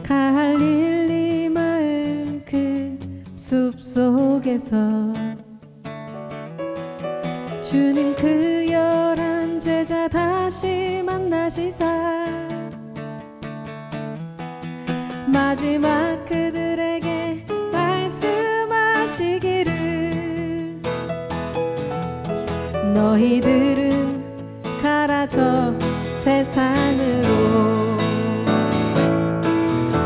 갈릴리 마을 그 숲속에서 주님 그 11 제자 다시 만나시사 마지막 그들에게 말씀하시기를 너희들은 가라 저 세상으로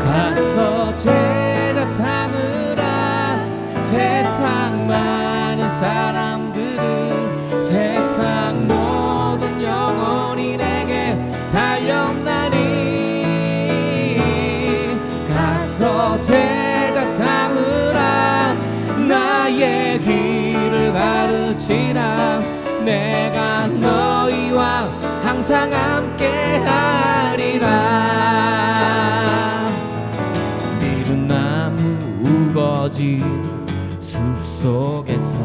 가서 제자 삼으라 세상 많은 사람들을 세상 모든 영혼이 내게 달렸나니 가서 제자 삼으라 나의 길을 가르치라 내가 너희와 항상 함께 하리라 미룬 나무 우거진 숲속에서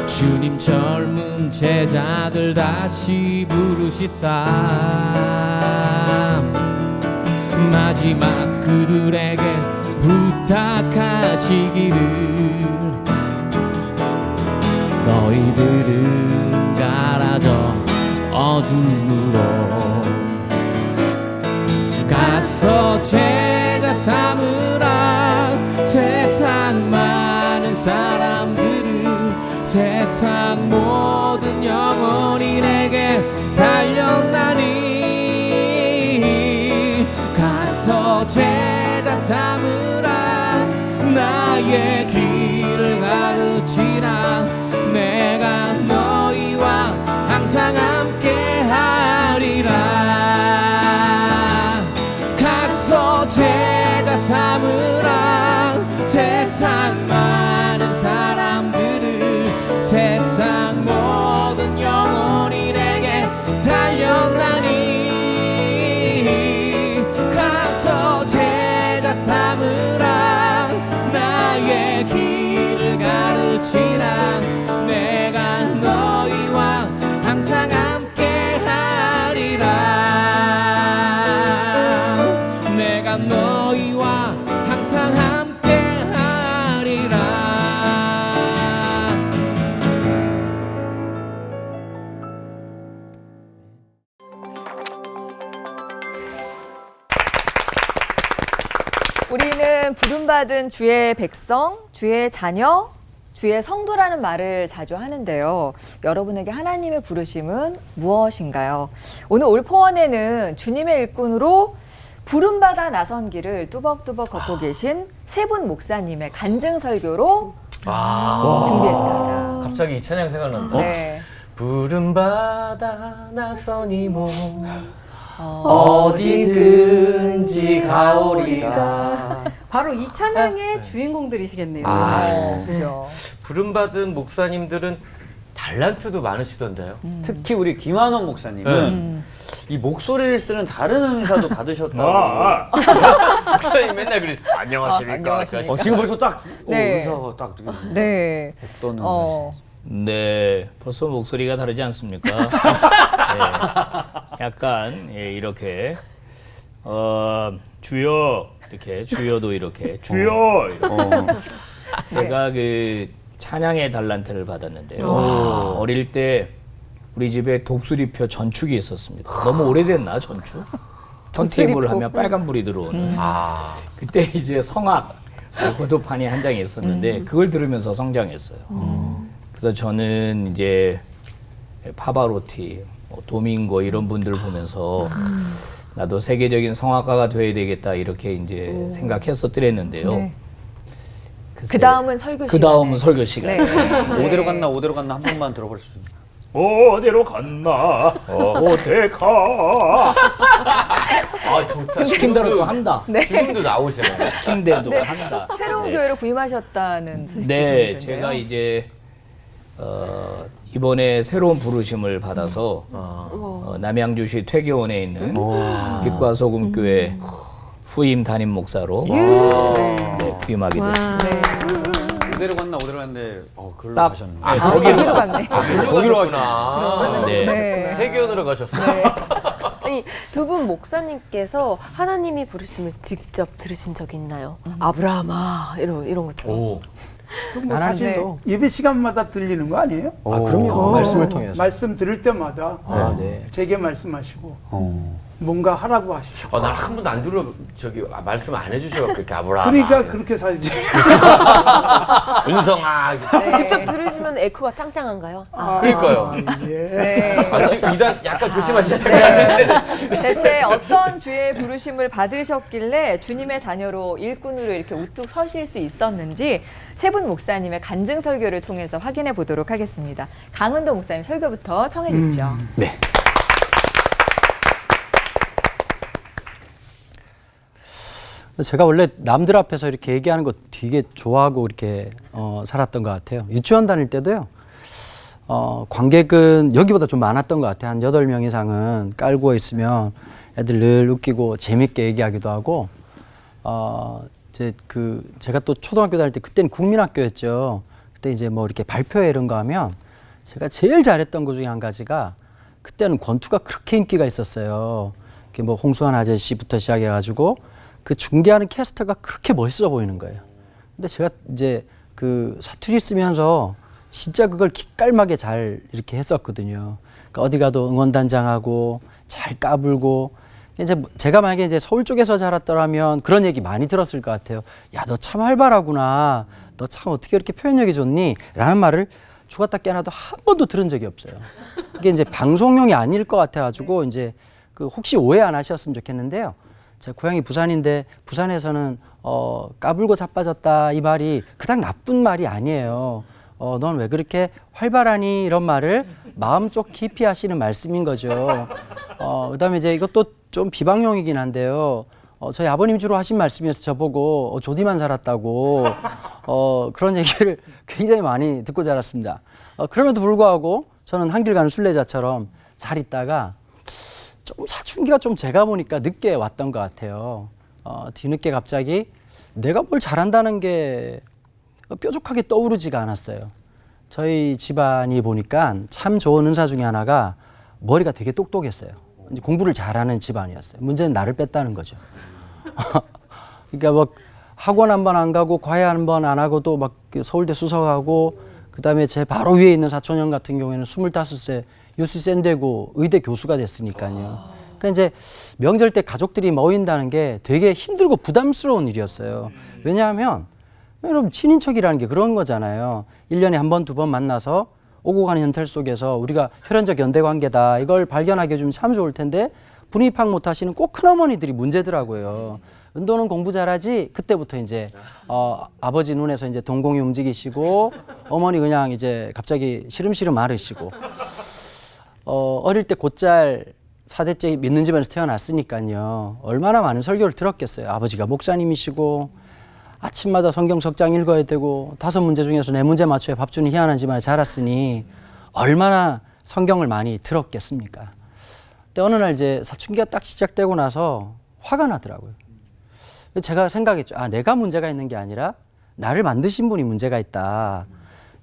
주님 젊은 제자들 다시 부르시사 마지막 그들에게 부탁하시기를 너희들은 가라 저 어둠으로 가서 제자 삼으라 세상 많은 사람들을 세상 모든 영혼이 내게 달렸나니 가서 제자 삼으라 나의 길을 가르치라 내가 너희와 항상 함께 하리라 가서 제자 삼으라 세상 많은 사람들을 세상 모든 영혼이 내게 달렸나니 가서 제자 삼으라 나의 길을 가르치라 내가 너희와 항상 함께 하리라 내가 너희와 항상 함께 하리라 우리는 부름받은 주의 백성, 주의 자녀, 주의 성도라는 말을 자주 하는데요. 여러분에게 하나님의 부르심은 무엇인가요? 오늘 올포원에는 주님의 일꾼으로 부름받아 나선 길을 뚜벅뚜벅 걷고 계신 세 분 목사님의 간증 설교로 준비했습니다. 갑자기 이 찬양 생각난다. 네. 부름받아 나선 이몸 어디든지 가오리다. 바로 이 찬양의 주인공들이시겠네요. 그죠. 부름받은 목사님들은 달란트도 많으시던데요. 특히 우리 김한원 목사님은 이 목소리를 쓰는 다른 은사도 받으셨다고. 목사님 맨날 그래. 안녕하십니까. 안녕하십니까. 지금 벌써 딱 네. 은사가 딱 느껴지네요. 네. 어떤 은사신지. 네, 벌써 목소리가 다르지 않습니까? 네, 약간 이렇게 주여 이렇게 주여도 이렇게 주여 이렇게. 제가 그 찬양의 달란트를 받았는데요. 어릴 때 우리 집에 독수리표 전축이 있었습니다. 너무 오래됐나 전축? 턴테이블 하면 빨간불이 들어오는. 그때 이제 성악 고도판이 한 장이 있었는데 그걸 들으면서 성장했어요. 그래서 저는 이제 파바로티, 도밍고 이런 분들 보면서 나도 세계적인 성악가가 돼야 되겠다 이렇게 이제 생각했었더랬는데요. 네. 그 다음은 설교 시간. 그 다음은 설교 시간. 네. 오대로 갔나 오대로 갔나 한 번만 들어볼 수 있습니다. 어디로 갔나? 어디 가? 아 좋다. 시킨 대로 또 한다. 지금도 나오시네요. 시킨 대로 한다. 새로운 네. 교회로 부임하셨다는 소식이 네, 있는데요. 제가 이제 이번에 새로운 부르심을 받아서 남양주시 퇴계원에 있는 빛과 소금 교회 후임 담임 목사로 네, 부임하게 됐습니다. 네. 오대로 갔나 오대로 갔는데 그걸로 딱 가셨네. 거기로 갔네. 거기로 가셨구나. 네. 네. 태교원으로 가셨어요. 아니 두 분 목사님께서 하나님이 부르심을 직접 들으신 적이 있나요? 아브라함아 이런 것처럼. 오. 뭐 사실 네. 예배 시간마다 들리는 거 아니에요? 아, 그럼요. 말씀을 통해서. 말씀 들을 때마다 아, 네. 제게 말씀하시고 뭔가 하라고 하시고. 난 한 번도 안 들어 말씀 안 해주셔 그렇게 아브라함. 그러니까 그렇게 살지. 은성아. 직접 들으시면 에코가 짱짱한가요? 그러니까요. 예. 네. 지금 이단 약간 조심하셔야 될 것 같은데. 대체 어떤 주의 부르심을 받으셨길래 주님의 자녀로 일꾼으로 이렇게 우뚝 서실 수 있었는지 세 분 목사님의 간증 설교를 통해서 확인해 보도록 하겠습니다. 강은도 목사님 설교부터 청해 듣죠. 네. 제가 원래 남들 앞에서 이렇게 얘기하는 거 되게 좋아하고 이렇게 살았던 것 같아요. 유치원 다닐 때도요. 관객은 여기보다 좀 많았던 것 같아요. 한 8명 이상은 깔고 있으면 애들 늘 웃기고 재밌게 얘기하기도 하고 제가 또 초등학교 다닐 때 그때는 국민학교였죠. 그때 이제 뭐 이렇게 발표회 이런 거 하면 제가 제일 잘했던 것 중에 한 가지가 그때는 권투가 그렇게 인기가 있었어요. 이렇게 뭐 홍수환 아저씨부터 시작해가지고 그 중계하는 캐스터가 그렇게 멋있어 보이는 거예요. 근데 제가 이제 그 사투리 쓰면서 진짜 그걸 기깔나게 잘 이렇게 했었거든요. 그러니까 어디 가도 응원단장하고 잘 까불고 이제 제가 만약에 이제 서울 쪽에서 자랐더라면 그런 얘기 많이 들었을 것 같아요. 야, 너 참 활발하구나. 너 참 어떻게 이렇게 표현력이 좋니? 라는 말을 죽었다 깨어나도 한 번도 들은 적이 없어요. 이게 이제 방송용이 아닐 것 같아가지고 이제 그 혹시 오해 안 하셨으면 좋겠는데요. 제 고향이 부산인데 부산에서는 까불고 자빠졌다 이 말이 그닥 나쁜 말이 아니에요. 넌 왜 그렇게 활발하니 이런 말을 마음속 깊이 하시는 말씀인 거죠. 그다음에 이제 이것도 좀 비방용이긴 한데요. 저희 아버님 주로 하신 말씀이어서 저보고 조디만 살았다고 그런 얘기를 굉장히 많이 듣고 자랐습니다. 그럼에도 불구하고 저는 한길 가는 순례자처럼 잘 있다가 좀 사춘기가 좀 제가 보니까 늦게 왔던 것 같아요. 뒤늦게 갑자기 내가 뭘 잘한다는 게 뾰족하게 떠오르지가 않았어요. 저희 집안이 보니까 참 좋은 은사 중에 하나가 머리가 되게 똑똑했어요. 이제 공부를 잘하는 집안이었어요. 문제는 나를 뺐다는 거죠. 그러니까 뭐 학원 한 번 안 가고 과외 한 번 안 하고도 막 서울대 수석하고 그다음에 제 바로 위에 있는 사촌형 같은 경우에는 25세 유수 센대고 의대 교수가 됐으니까요. 그러니까 이제 명절 때 가족들이 모인다는 게 되게 힘들고 부담스러운 일이었어요. 왜냐하면 여러분 친인척이라는 게 그런 거잖아요. 1년에 한 번, 두 번 만나서 오고 가는 현찰 속에서 우리가 혈연적 연대 관계다. 이걸 발견하게 해주면 참 좋을 텐데 분위기 파악 못 하시는 꼭 큰어머니들이 문제더라고요. 은도는 공부 잘하지? 그때부터 이제 아버지 눈에서 이제 동공이 움직이시고 어머니 그냥 이제 갑자기 시름시름 마르시고 어릴 때 곧잘 4대째 믿는 집안에서 태어났으니까요. 얼마나 많은 설교를 들었겠어요. 아버지가 목사님이시고 아침마다 성경 석장 읽어야 되고 5문제 중에서 4문제 맞춰야 밥 주는 희한한 집안에 자랐으니 얼마나 성경을 많이 들었겠습니까? 근데 어느 날 이제 사춘기가 딱 시작되고 나서 화가 나더라고요. 제가 생각했죠. 내가 문제가 있는 게 아니라 나를 만드신 분이 문제가 있다.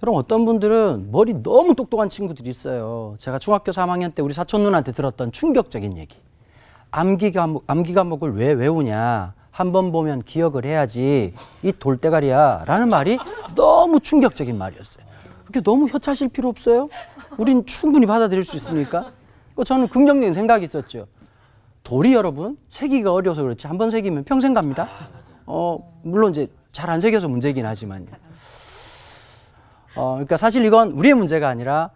여러분 어떤 분들은 머리 너무 똑똑한 친구들이 있어요. 제가 중학교 3학년 때 우리 사촌 누나한테 들었던 충격적인 얘기. 암기 과목을 왜 외우냐. 한 번 보면 기억을 해야지 이 돌대가리야 라는 말이 너무 충격적인 말이었어요. 그렇게 너무 혀차실 필요 없어요. 우린 충분히 받아들일 수 있으니까. 저는 긍정적인 생각이 있었죠. 돌이 여러분 새기가 어려서 그렇지 한 번 새기면 평생 갑니다. 물론 이제 잘 안 새겨서 문제이긴 하지만요. 그러니까 사실 이건 우리의 문제가 아니라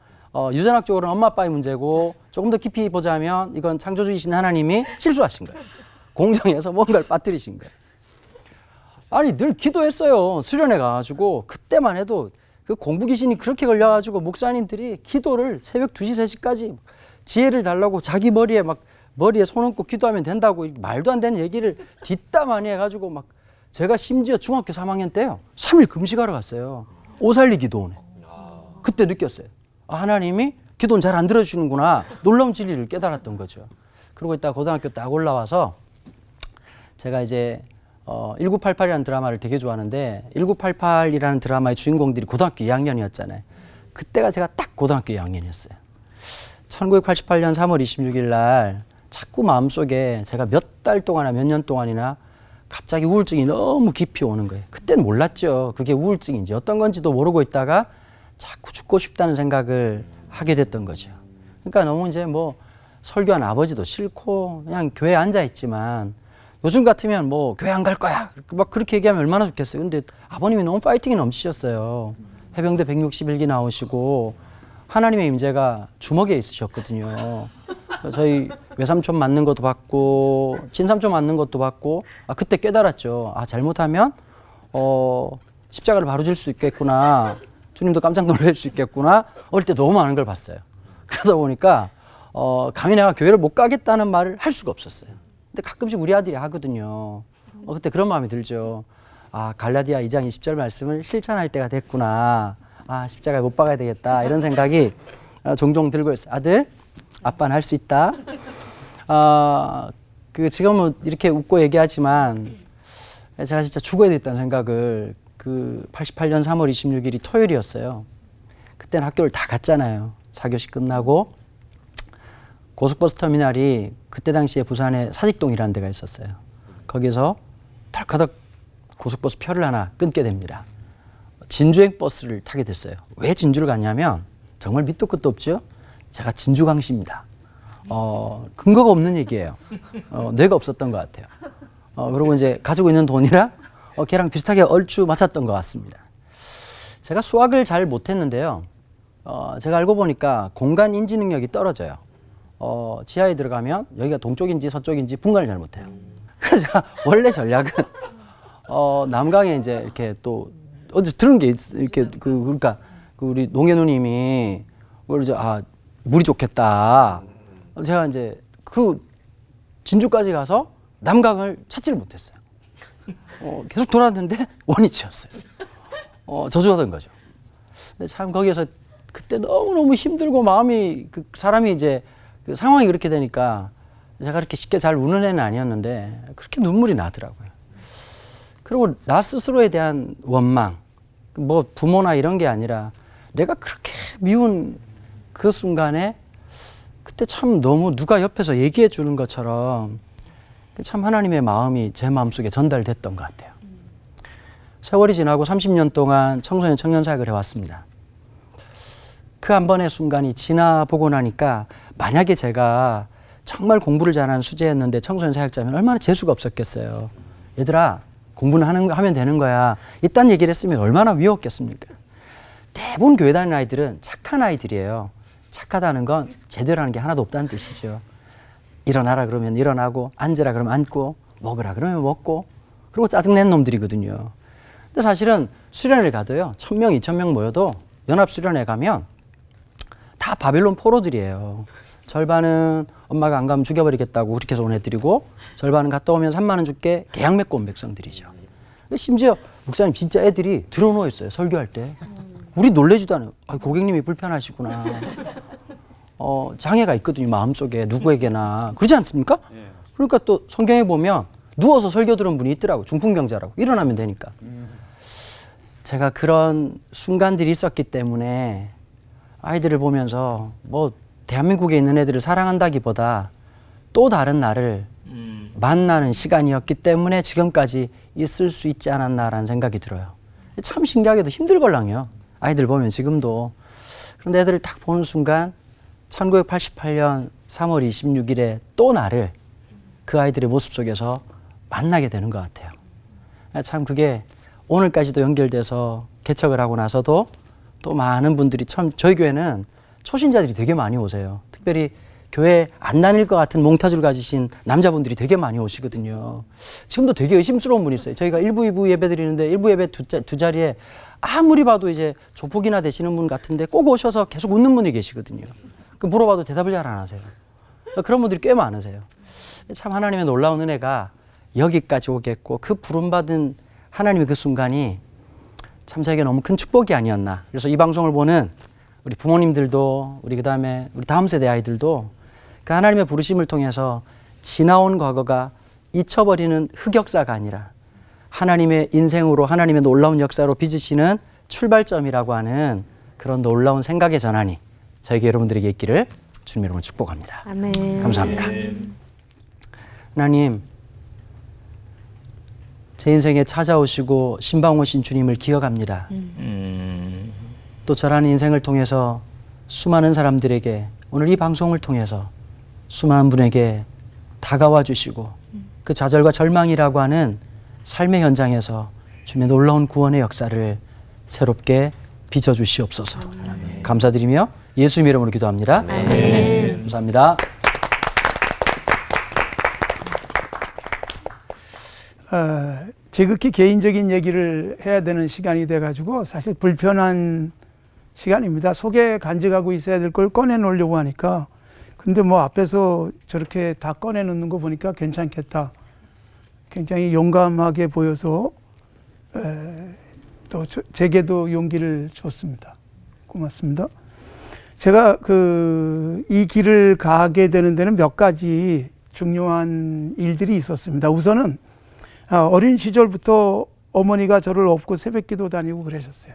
유전학적으로는 엄마 아빠의 문제고 조금 더 깊이 보자면 이건 창조주이신 하나님이 실수하신 거예요. 공정에서 뭔가를 빠뜨리신 거예요. 아니 늘 기도했어요. 수련회 가가지고 그때만 해도 그 공부 귀신이 그렇게 걸려가지고 목사님들이 기도를 새벽 2시, 3시까지 지혜를 달라고 자기 머리에 손 얹고 기도하면 된다고 말도 안 되는 얘기를 뒷담화니 해가지고 막 제가 심지어 중학교 3학년 때요 3일 금식하러 갔어요. 오살리 기도원에. 그때 느꼈어요. 하나님이 기도는 잘 안 들어주시는구나. 놀라운 진리를 깨달았던 거죠. 그러고 있다가 고등학교 딱 올라와서 제가 이제 1988이라는 드라마를 되게 좋아하는데 1988이라는 드라마의 주인공들이 고등학교 2학년이었잖아요. 그때가 제가 딱 고등학교 2학년이었어요. 1988년 3월 26일 날 자꾸 마음속에 제가 몇 달 동안이나 몇 년 동안이나 갑자기 우울증이 너무 깊이 오는 거예요. 그때는 몰랐죠. 그게 우울증인지 어떤 건지도 모르고 있다가 자꾸 죽고 싶다는 생각을 하게 됐던 거죠. 그러니까 너무 이제 뭐 설교한 아버지도 싫고 그냥 교회에 앉아 있지만 요즘 같으면 뭐 교회 안 갈 거야 막 그렇게 얘기하면 얼마나 좋겠어요. 근데 아버님이 너무 파이팅이 넘치셨어요. 해병대 161기 나오시고 하나님의 임재가 주먹에 있으셨거든요. 저희 외삼촌 맞는 것도 받고 친삼촌 맞는 것도 받고 그때 깨달았죠. 잘못하면 십자가를 바로 질 수 있겠구나. 주님도 깜짝 놀랄 수 있겠구나. 어릴 때 너무 많은 걸 봤어요. 그러다 보니까 감히 내가 교회를 못 가겠다는 말을 할 수가 없었어요. 근데 가끔씩 우리 아들이 하거든요. 그때 그런 마음이 들죠. 갈라디아 2장 20절 말씀을 실천할 때가 됐구나. 십자가에 못 박아야 되겠다. 이런 생각이 종종 들고 있어요. 아들, 아빠는 할 수 있다. 지금은 이렇게 웃고 얘기하지만 제가 진짜 죽어야 되겠다는 생각을 88년 3월 26일이 토요일이었어요. 그때는 학교를 다 갔잖아요. 4교시 끝나고 고속버스 터미널이 그때 당시에 부산에 사직동이라는 데가 있었어요. 거기서 덜커덕 고속버스 표를 하나 끊게 됩니다. 진주행 버스를 타게 됐어요. 왜 진주를 갔냐면 정말 밑도 끝도 없죠. 제가 진주광시입니다. 근거가 없는 얘기예요. 뇌가 없었던 것 같아요. 그리고 이제 가지고 있는 돈이랑 걔랑 비슷하게 얼추 맞았던 것 같습니다. 제가 수학을 잘 못했는데요. 제가 알고 보니까 공간 인지 능력이 떨어져요. 지하에 들어가면 여기가 동쪽인지 서쪽인지 분간을 잘 못해요. 그래서 제가 원래 전략은 남강에 이제 이렇게 또 어디서 들은 게 이렇게 그러니까 우리 농해 누님이 물이 좋겠다. 제가 이제 진주까지 가서 남강을 찾지를 못했어요. 계속 돌았는데 원위치였어요. 저주하던 거죠. 근데 참 거기에서 그때 너무너무 힘들고 마음이 사람이 이제 상황이 그렇게 되니까 제가 그렇게 쉽게 잘 우는 애는 아니었는데 그렇게 눈물이 나더라고요. 그리고 나 스스로에 대한 원망, 뭐 부모나 이런 게 아니라 내가 그렇게 미운 그 순간에 그때 참 너무 누가 옆에서 얘기해 주는 것처럼 참 하나님의 마음이 제 마음속에 전달됐던 것 같아요. 세월이 지나고 30년 동안 청소년 청년 사역을 해왔습니다. 그 한 번의 순간이 지나보고 나니까 만약에 제가 정말 공부를 잘하는 수재였는데 청소년 사역자면 얼마나 재수가 없었겠어요. 얘들아 공부는 하면 되는 거야. 이딴 얘기를 했으면 얼마나 위험했겠습니까. 대부분 교회 다니는 아이들은 착한 아이들이에요. 착하다는 건 제대로 하는 게 하나도 없다는 뜻이죠. 일어나라 그러면 일어나고 앉으라 그러면 앉고 먹으라 그러면 먹고 그리고 짜증낸 놈들이거든요. 근데 사실은 수련회를 가도요. 1000명, 2000명 모여도 연합수련회 가면 다 바벨론 포로들이에요. 절반은 엄마가 안 가면 죽여버리겠다고 그렇게 해서 온 애들이고 절반은 갔다 오면 3만 원 줄게 계약 맺고 온 백성들이죠. 심지어 목사님 진짜 애들이 들어누워 있어요. 설교할 때. 우리 놀래지도 않아요. 고객님이 불편하시구나. 장애가 있거든요. 마음속에 누구에게나. 그러지 않습니까? 그러니까 또 성경에 보면 누워서 설교 들은 분이 있더라고요. 중풍병자라고. 일어나면 되니까. 제가 그런 순간들이 있었기 때문에 아이들을 보면서 뭐 대한민국에 있는 애들을 사랑한다기보다 또 다른 나를 만나는 시간이었기 때문에 지금까지 있을 수 있지 않았나라는 생각이 들어요. 참 신기하게도 힘들걸랑요. 아이들 보면 지금도. 그런데 애들을 딱 보는 순간 1988년 3월 26일에 또 나를 그 아이들의 모습 속에서 만나게 되는 것 같아요. 참 그게 오늘까지도 연결돼서 개척을 하고 나서도 또 많은 분들이 참 저희 교회는 초신자들이 되게 많이 오세요. 특별히 교회 안 다닐 것 같은 몽타주를 가지신 남자분들이 되게 많이 오시거든요. 지금도 되게 의심스러운 분이 있어요. 저희가 1부, 2부 예배 드리는데 1부 예배 두 자리에 아무리 봐도 이제 조폭이나 되시는 분 같은데 꼭 오셔서 계속 웃는 분이 계시거든요. 물어봐도 대답을 잘 안 하세요. 그런 분들이 꽤 많으세요. 참 하나님의 놀라운 은혜가 여기까지 오겠고 그 부름받은 하나님의 그 순간이 참 저에게 너무 큰 축복이 아니었나. 그래서 이 방송을 보는 우리 부모님들도 우리 그다음에 우리 다음 세대 아이들도 그 하나님의 부르심을 통해서 지나온 과거가 잊혀버리는 흑역사가 아니라 하나님의 인생으로 하나님의 놀라운 역사로 빚으시는 출발점이라고 하는 그런 놀라운 생각의 전환이 저에게 여러분들에게 있기를 주님 이름으로 축복합니다. 아멘. 감사합니다. 하나님, 제 인생에 찾아오시고 신방 오신 주님을 기억합니다. 또 저라는 인생을 통해서 수많은 사람들에게 오늘 이 방송을 통해서 수많은 분에게 다가와 주시고 그 좌절과 절망이라고 하는 삶의 현장에서 주님의 놀라운 구원의 역사를 새롭게 빚어주시옵소서. 감사드리며 예수님 이름으로 기도합니다. 감사합니다. 지극히 개인적인 얘기를 해야 되는 시간이 돼가지고 사실 불편한 시간입니다. 속에 간직하고 있어야 될 걸 꺼내놓으려고 하니까 근데 뭐 앞에서 저렇게 다 꺼내놓는 거 보니까 괜찮겠다. 굉장히 용감하게 보여서 또 제게도 용기를 줬습니다. 고맙습니다. 제가 이 길을 가게 되는 데는 몇 가지 중요한 일들이 있었습니다. 우선은 어린 시절부터 어머니가 저를 업고 새벽기도 다니고 그러셨어요.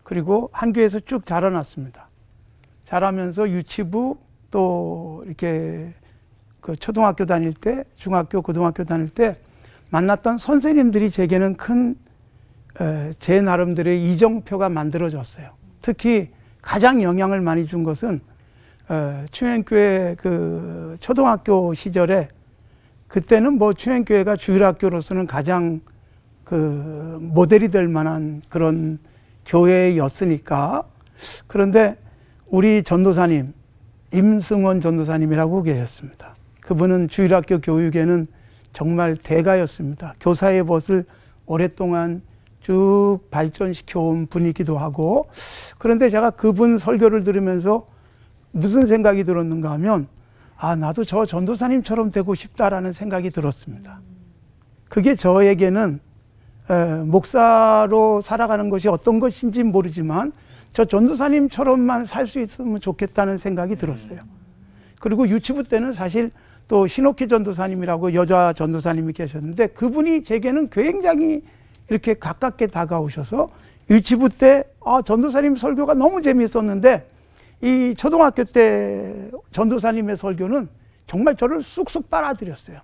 그리고 한교에서 쭉 자라났습니다. 자라면서 유치부 또 이렇게 그 초등학교 다닐 때, 중학교, 고등학교 다닐 때 만났던 선생님들이 제게는 큰 제 나름대로의 이정표가 만들어졌어요. 특히 가장 영향을 많이 준 것은 추행교회 그 초등학교 시절에 그때는 뭐 추행교회가 주일학교로서는 가장 그 모델이 될 만한 그런 교회였으니까. 그런데 우리 전도사님 임승원 전도사님이라고 계셨습니다. 그분은 주일학교 교육에는 정말 대가였습니다. 교사의 벗을 오랫동안 쭉 발전시켜 온 분이기도 하고. 그런데 제가 그분 설교를 들으면서 무슨 생각이 들었는가 하면 나도 저 전도사님처럼 되고 싶다라는 생각이 들었습니다. 그게 저에게는 목사로 살아가는 것이 어떤 것인지 모르지만 저 전도사님처럼만 살 수 있으면 좋겠다는 생각이 들었어요. 그리고 유치부 때는 사실 또 신옥희 전도사님이라고 여자 전도사님이 계셨는데 그분이 제게는 굉장히 이렇게 가깝게 다가오셔서 유치부 때 전도사님 설교가 너무 재미있었는데 이 초등학교 때 전도사님의 설교는 정말 저를 쑥쑥 빨아들였어요.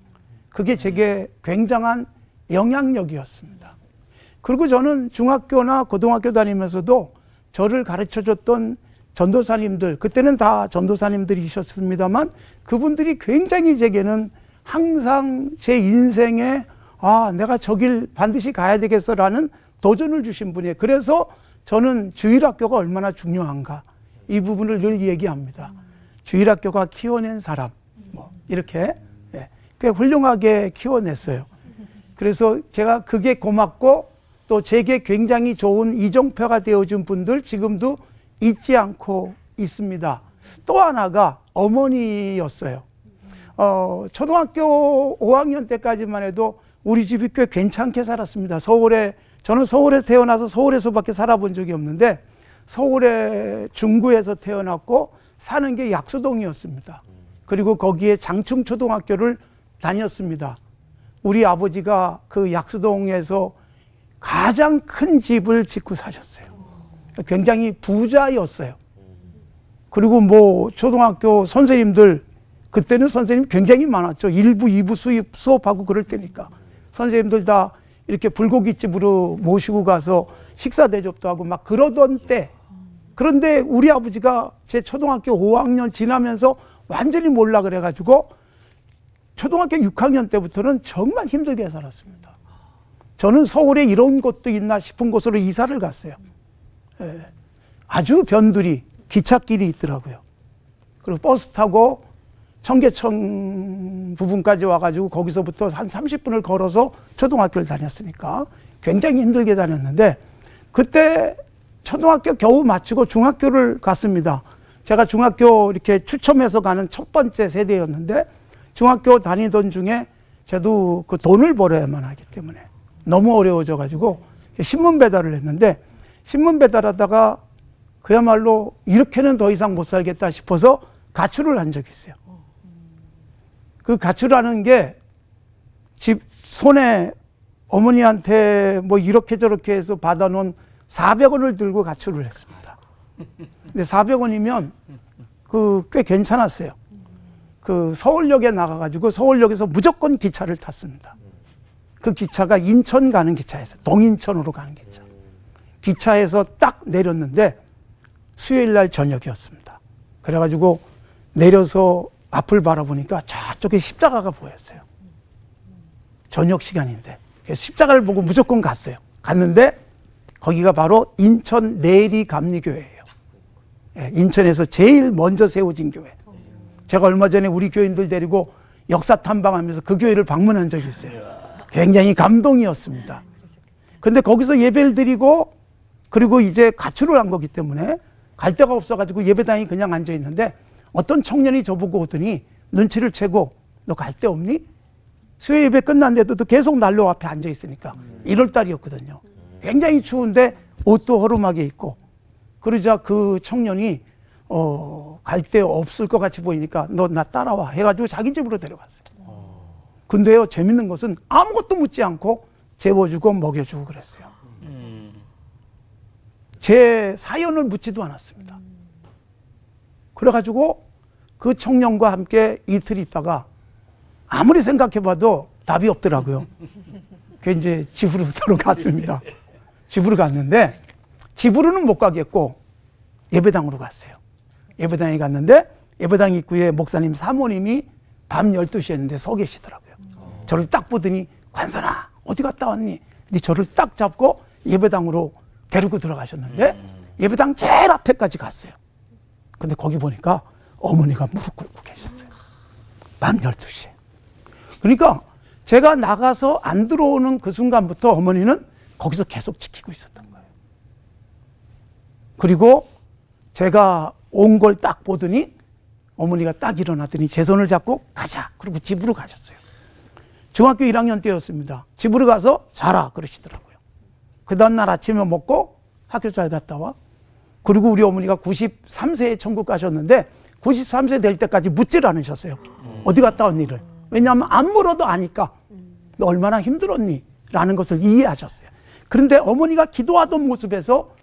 그게 제게 굉장한 영향력이었습니다. 그리고 저는 중학교나 고등학교 다니면서도 저를 가르쳐줬던 전도사님들, 그때는 다 전도사님들이셨습니다만 그분들이 굉장히 제게는 항상 제 인생에 내가 저 길 반드시 가야 되겠어라는 도전을 주신 분이에요. 그래서 저는 주일학교가 얼마나 중요한가 이 부분을 늘 얘기합니다. 주일학교가 키워낸 사람 이렇게 꽤 훌륭하게 키워냈어요. 그래서 제가 그게 고맙고 또 제게 굉장히 좋은 이정표가 되어준 분들 지금도 잊지 않고 있습니다. 또 하나가 어머니였어요. 초등학교 5학년 때까지만 해도 우리 집이 꽤 괜찮게 살았습니다. 저는 서울에 태어나서 서울에서밖에 살아본 적이 없는데 서울의 중구에서 태어났고 사는 게 약수동이었습니다. 그리고 거기에 장충초등학교를 다녔습니다. 우리 아버지가 그 약수동에서 가장 큰 집을 짓고 사셨어요. 굉장히 부자였어요. 그리고 뭐 초등학교 선생님들 그때는 선생님 굉장히 많았죠. 1부, 2부 수업하고 그럴 때니까 선생님들 다 이렇게 불고기집으로 모시고 가서 식사 대접도 하고 막 그러던 때. 그런데 우리 아버지가 제 초등학교 5학년 지나면서 완전히 몰라 그래가지고 초등학교 6학년 때부터는 정말 힘들게 살았습니다. 저는 서울에 이런 곳도 있나 싶은 곳으로 이사를 갔어요. 아주 변두리 기찻길이 있더라고요. 그리고 버스 타고 청계천 부분까지 와가지고 거기서부터 한 30분을 걸어서 초등학교를 다녔으니까 굉장히 힘들게 다녔는데 그때 초등학교 겨우 마치고 중학교를 갔습니다. 제가 중학교 이렇게 추첨해서 가는 첫 번째 세대였는데 중학교 다니던 중에 저도 그 돈을 벌어야만 하기 때문에 너무 어려워져가지고 신문 배달을 했는데 신문 배달하다가 그야말로 이렇게는 더 이상 못 살겠다 싶어서 가출을 한 적이 있어요. 그 가출하는 게 집 손에 어머니한테 뭐 이렇게 저렇게 해서 받아놓은 400원을 들고 가출을 했습니다. 근데 400원이면 꽤 괜찮았어요. 그 서울역에 나가가지고 서울역에서 무조건 기차를 탔습니다. 그 기차가 인천 가는 기차였어요. 동인천으로 가는 기차. 기차에서 딱 내렸는데 수요일 날 저녁이었습니다. 그래가지고 내려서 앞을 바라보니까 저쪽에 십자가가 보였어요. 저녁 시간인데. 그래서 십자가를 보고 무조건 갔어요. 갔는데 거기가 바로 인천 내리감리교회예요. 예, 인천에서 제일 먼저 세워진 교회. 제가 얼마 전에 우리 교인들 데리고 역사 탐방하면서 그 교회를 방문한 적이 있어요. 굉장히 감동이었습니다. 근데 거기서 예배를 드리고 그리고 이제 가출을 한 거기 때문에 갈 데가 없어가지고 예배당에 그냥 앉아 있는데 어떤 청년이 저보고 오더니 눈치를 채고 너 갈 데 없니? 수요 예배 끝났는데도 계속 난로 앞에 앉아 있으니까 1월 달이었거든요. 굉장히 추운데 옷도 허름하게 입고 그러자 그 청년이 갈 데 없을 것 같이 보이니까 너 나 따라와 해가지고 자기 집으로 데려갔어요. 근데요 재밌는 것은 아무것도 묻지 않고 재워주고 먹여주고 그랬어요. 제 사연을 묻지도 않았습니다. 그래가지고 그 청년과 함께 이틀 있다가 아무리 생각해봐도 답이 없더라고요. 그 이제 집으로 서로 갔습니다. 집으로 갔는데 집으로는 못 가겠고 예배당으로 갔어요. 예배당에 갔는데 예배당 입구에 목사님 사모님이 밤 12시였는데 서 계시더라고요. 저를 딱 보더니 관선아 어디 갔다 왔니? 근데 저를 딱 잡고 예배당으로 데리고 들어가셨는데 예배당 제일 앞에까지 갔어요. 근데 거기 보니까 어머니가 무릎 꿇고 계셨어요. 밤 12시에. 그러니까 제가 나가서 안 들어오는 그 순간부터 어머니는 거기서 계속 지키고 있었던 거예요. 그리고 제가 온 걸 딱 보더니 어머니가 딱 일어나더니 제 손을 잡고 가자. 그리고 집으로 가셨어요. 중학교 1학년 때였습니다. 집으로 가서 자라 그러시더라고요. 그 다음날 아침에 먹고 학교 잘 갔다 와. 그리고 우리 어머니가 93세에 천국 가셨는데 93세 될 때까지 묻질 않으셨어요. 어디 갔다 왔니를. 왜냐하면 안 물어도 아니까 너 얼마나 힘들었니? 라는 것을 이해하셨어요. 그런데 어머니가 기도하던 모습에서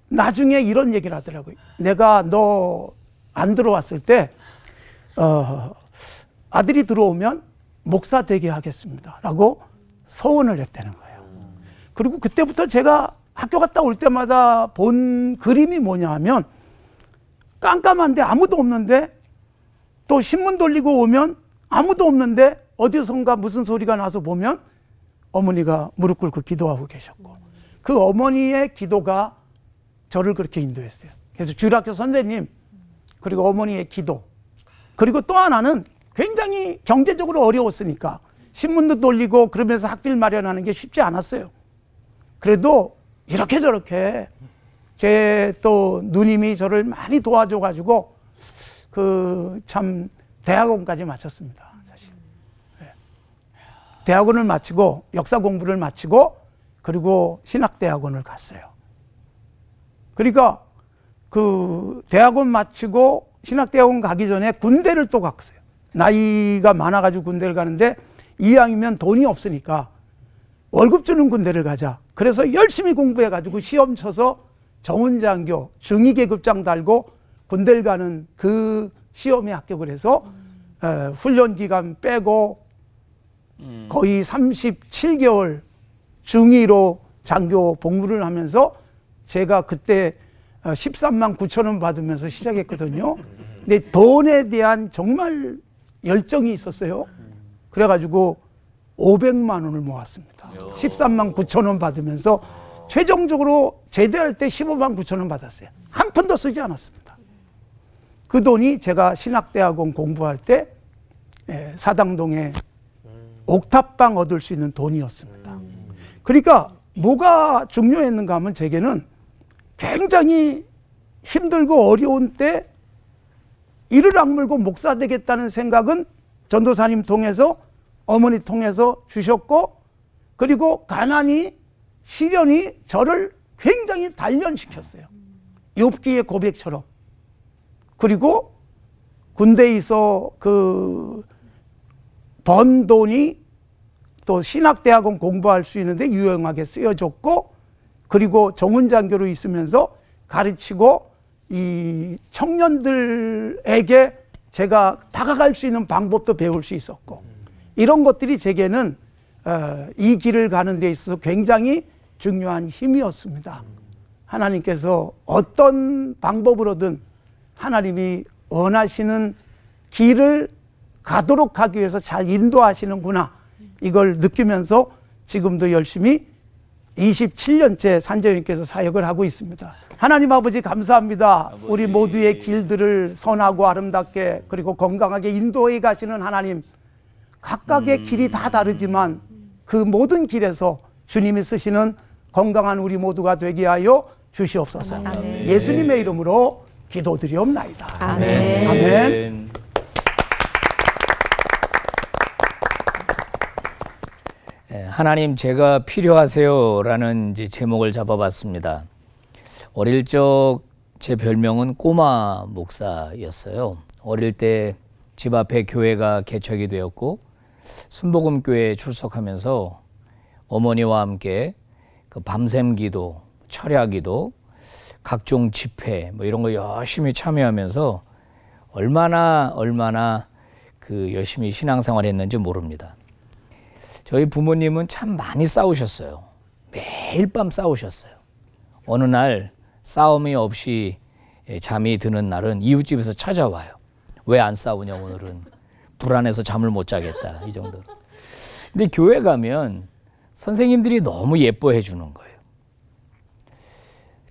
나중에 이런 얘기를 하더라고요. 내가 너 안 들어왔을 때 아들이 들어오면 목사 되게 하겠습니다. 라고 서원을 했다는 거예요. 그리고 그때부터 제가 학교 갔다 올 때마다 본 그림이 뭐냐 하면 깜깜한데 아무도 없는데 또 신문 돌리고 오면 아무도 없는데 어디선가 무슨 소리가 나서 보면 어머니가 무릎 꿇고 기도하고 계셨고 그 어머니의 기도가 저를 그렇게 인도했어요. 그래서 주일학교 선생님 그리고 어머니의 기도 그리고 또 하나는 굉장히 경제적으로 어려웠으니까 신문도 돌리고 그러면서 학비를 마련하는 게 쉽지 않았어요. 그래도 이렇게 저렇게 제 또 누님이 저를 많이 도와줘가지고 그 참 대학원까지 마쳤습니다. 사실. 네. 대학원을 마치고 역사 공부를 마치고 그리고 신학대학원을 갔어요. 그러니까 그 대학원 마치고 신학대학원 가기 전에 군대를 또 갔어요. 나이가 많아가지고 군대를 가는데 이왕이면 돈이 없으니까 월급 주는 군대를 가자. 그래서 열심히 공부해가지고 시험 쳐서 정훈장교 중위계급장 달고 군대를 가는 그 시험에 합격을 해서 훈련 기간 빼고 거의 37개월 중위로 장교 복무를 하면서 제가 그때 13만 9천 원 받으면서 시작했거든요. 근데 돈에 대한 정말 열정이 있었어요. 그래가지고 500만 원을 모았습니다. 13만 9천 원 받으면서 최종적으로 제대할 때 15만 9천 원 받았어요. 한 푼도 쓰지 않았습니다. 그 돈이 제가 신학대학원 공부할 때 사당동에 옥탑방 얻을 수 있는 돈이었습니다. 그러니까 뭐가 중요했는가 하면 제게는 굉장히 힘들고 어려운 때 이를 악물고 목사 되겠다는 생각은 전도사님 통해서 어머니 통해서 주셨고 그리고 가난이 시련이 저를 굉장히 단련시켰어요. 욥기의 고백처럼. 그리고 군대에서 그 번 돈이 또 신학대학원 공부할 수 있는데 유용하게 쓰여졌고 그리고 정훈장교로 있으면서 가르치고 이 청년들에게 제가 다가갈 수 있는 방법도 배울 수 있었고 이런 것들이 제게는 이 길을 가는 데 있어서 굉장히 중요한 힘이었습니다. 하나님께서 어떤 방법으로든 하나님이 원하시는 길을 가도록 하기 위해서 잘 인도하시는구나 이걸 느끼면서 지금도 열심히 27년째 산자연께서 사역을 하고 있습니다. 하나님 아버지 감사합니다. 우리 모두의 길들을 선하고 아름답게 그리고 건강하게 인도해 가시는 하나님, 각각의 길이 다 다르지만 그 모든 길에서 주님이 쓰시는 건강한 우리 모두가 되게 하여 주시옵소서. 아멘. 예수님의 이름으로 기도드리옵나이다. 아멘. 아멘. 하나님 제가 필요하세요라는 이제 제목을 잡아봤습니다. 어릴 적 제 별명은 꼬마 목사였어요. 어릴 때 집 앞에 교회가 개척이 되었고 순복음교회에 출석하면서 어머니와 함께 그 밤샘 기도, 철야 기도, 각종 집회 뭐 이런 거 열심히 참여하면서 얼마나 그 열심히 신앙생활했는지 모릅니다. 저희 부모님은 참 많이 싸우셨어요. 매일 밤 싸우셨어요. 어느 날 싸움이 없이 잠이 드는 날은 이웃집에서 찾아와요. 왜 안 싸우냐 오늘은. 불안해서 잠을 못 자겠다 이 정도로. 근데 교회 가면 선생님들이 너무 예뻐해 주는 거예요.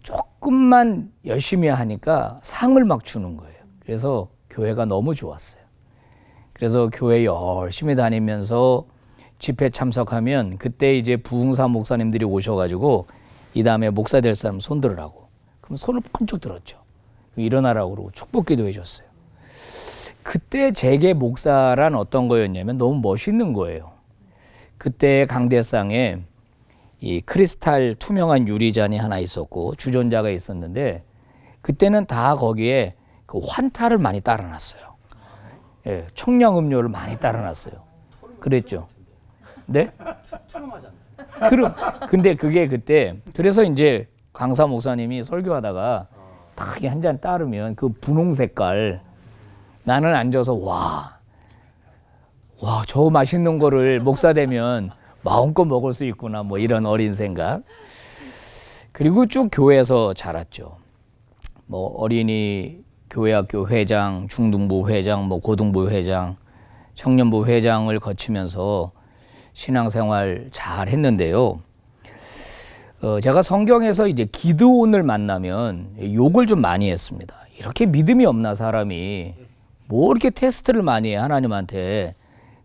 조금만 열심히 하니까 상을 막 주는 거예요. 그래서 교회가 너무 좋았어요. 그래서 교회 열심히 다니면서 집회 참석하면 그때 이제 부흥사 목사님들이 오셔가지고 이 다음에 목사 될 사람 손 들으라고. 그럼 손을 펀쩍 들었죠. 일어나라고 그러고 축복기도 해줬어요. 그때 제게 목사란 어떤 거였냐면 너무 멋있는 거예요. 그때 강대상에 이 크리스탈 투명한 유리잔이 하나 있었고 주전자가 있었는데 그때는 다 거기에 그 환타를 많이 따라놨어요. 예, 청량음료를 많이 따라놨어요. 그랬죠. 네? 근데 그게 그때 그래서 이제 강사 목사님이 설교하다가 딱 한 잔 따르면 그 분홍 색깔 나는 앉아서 와 저 맛있는 거를 목사 되면 마음껏 먹을 수 있구나 뭐 이런 어린 생각. 그리고 쭉 교회에서 자랐죠. 뭐 어린이 교회학교 회장, 중등부 회장, 뭐 고등부 회장, 청년부 회장을 거치면서 신앙생활 잘 했는데요. 제가 성경에서 이제 기드온을 만나면 욕을 좀 많이 했습니다. 이렇게 믿음이 없나 사람이 뭐 이렇게 테스트를 많이 해 하나님한테.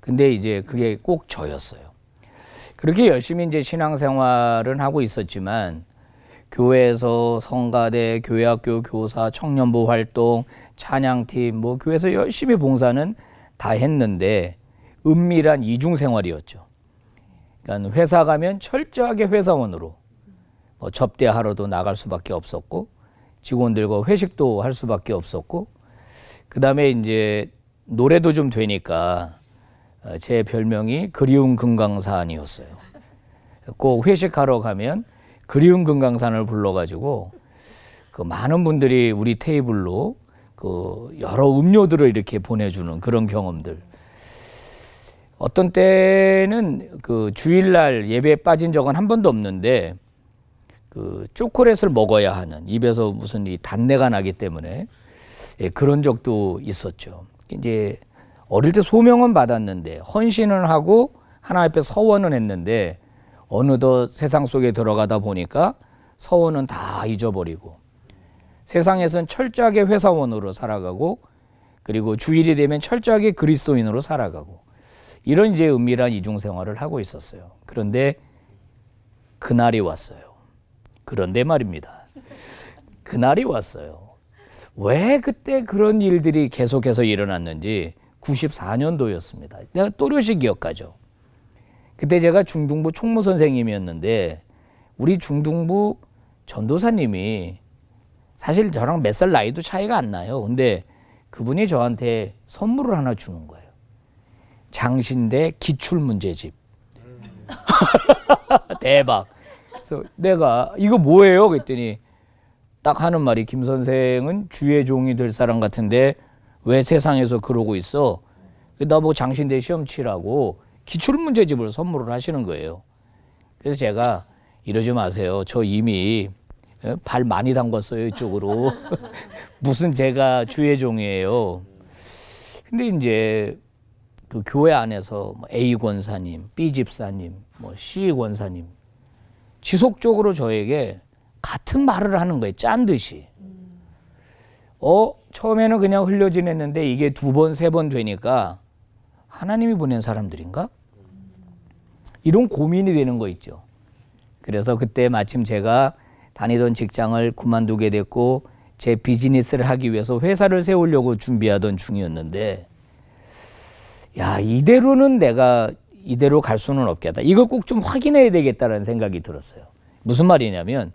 근데 이제 그게 꼭 저였어요. 그렇게 열심히 이제 신앙생활은 하고 있었지만 교회에서 성가대, 교회학교 교사, 청년부 활동, 찬양팀 뭐 교회에서 열심히 봉사는 다 했는데 은밀한 이중생활이었죠. 그러니까 회사 가면 철저하게 회사원으로 뭐 접대하러도 나갈 수밖에 없었고 직원들과 회식도 할 수밖에 없었고 그다음에 이제 노래도 좀 되니까 제 별명이 그리운 금강산이었어요. 꼭 회식하러 가면 그리운 금강산을 불러가지고 그 많은 분들이 우리 테이블로 그 여러 음료들을 이렇게 보내주는 그런 경험들. 어떤 때는 그 주일날 예배에 빠진 적은 한 번도 없는데 그 초콜릿을 먹어야 하는 입에서 무슨 이 단내가 나기 때문에 그런 적도 있었죠. 이제 어릴 때 소명은 받았는데 헌신을 하고 하나님 앞에 서원은 했는데 어느덧 세상 속에 들어가다 보니까 서원은 다 잊어버리고 세상에선 철저하게 회사원으로 살아가고 그리고 주일이 되면 철저하게 그리스도인으로 살아가고 이런 이제 은밀한 이중생활을 하고 있었어요. 그런데 그날이 왔어요. 그런데 말입니다. 그날이 왔어요. 왜 그때 그런 일들이 계속해서 일어났는지 94년도였습니다. 내가 또렷이 기억하죠. 그때 제가 중등부 총무 선생님이었는데 우리 중등부 전도사님이 사실 저랑 몇 살 나이도 차이가 안 나요. 근데 그분이 저한테 선물을 하나 주는 거예요. 장신대 기출문제집. 대박. 그래서 내가 이거 뭐예요? 그랬더니 딱 하는 말이 김 선생은 주의 종이 될 사람 같은데 왜 세상에서 그러고 있어? 나보고 장신대 시험 치라고 기출문제집을 선물을 하시는 거예요. 그래서 제가 이러지 마세요. 저 이미 발 많이 담궜어요 이쪽으로. 무슨 제가 주의 종이에요. 근데 이제 그 교회 안에서 A 권사님, B 집사님, C 권사님 지속적으로 저에게 같은 말을 하는 거예요. 짠 듯이. 처음에는 그냥 흘려 지냈는데 이게 2번, 3번 되니까 하나님이 보낸 사람들인가? 이런 고민이 되는 거 있죠. 그래서 그때 마침 제가 다니던 직장을 그만두게 됐고 제 비즈니스를 하기 위해서 회사를 세우려고 준비하던 중이었는데 야, 이대로는 내가 이대로 갈 수는 없겠다. 이걸 꼭 좀 확인해야 되겠다라는 생각이 들었어요. 무슨 말이냐면